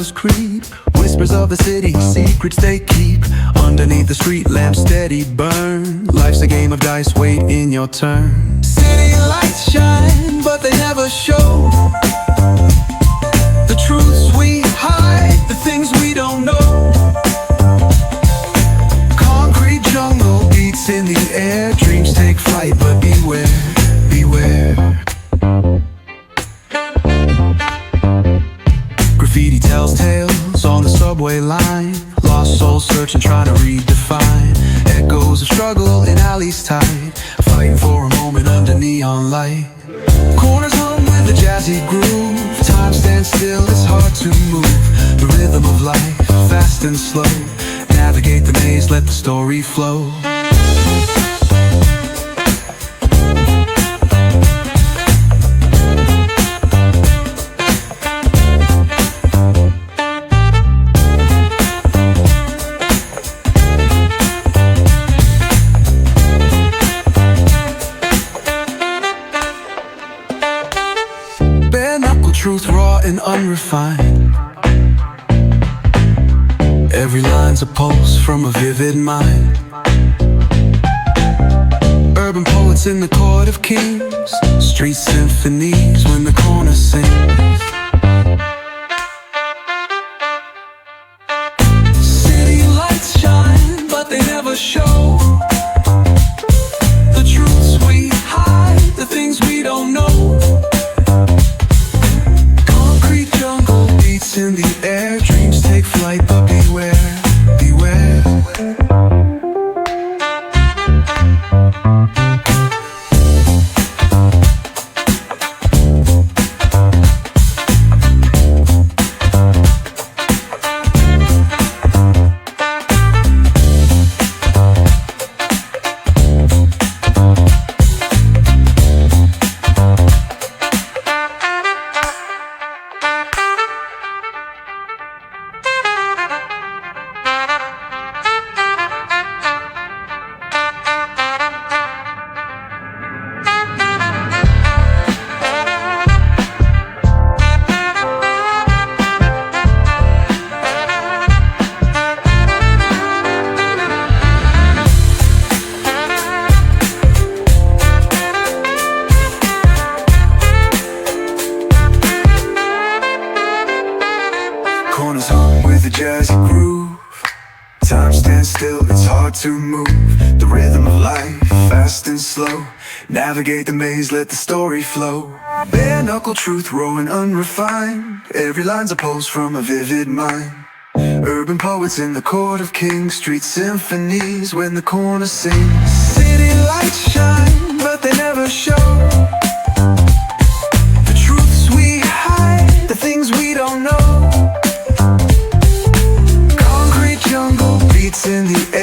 shadows creep, whispers of the city, secrets they keep. Underneath the street lamp steady burn. Life's a game of dice, wait in your turn. City lights shine, but they never show the truths we hide, the things we don't know. Concrete jungle beats in the air. Dreams take flight, but beware, beware. Graffiti tells tales on the subway line. Lost souls searching, trying to redefine. Echoes of struggle in alleys tight, fighting for a moment under neon light. Corners hum with a jazzy groove. Time stands still, it's hard to move. The rhythm of life, fast and slow. Navigate the maze, let the story flow. Bare knuckle truth, raw and unrefined. Every line's a pulse from a vivid mind. Urban poets in the court of kings. Street symphonies when the corner sings. City lights shine, but they never show the truths we hide, the things we don't know. Concrete jungle beats in the air. Dreams take flight, but beware, beware. Corners hum with a jazzy groove. Time stands still, it's hard to move. The rhythm of life, fast and slow. Navigate the maze, let the story flow. Bare knuckle truth, raw and unrefined. Every line's a pulse from a vivid mind. Urban poets in the court of kings. Street symphonies when the corner sings. City lights shine, but they never show the truths we hide, the things we don't know. Concrete jungle beats in the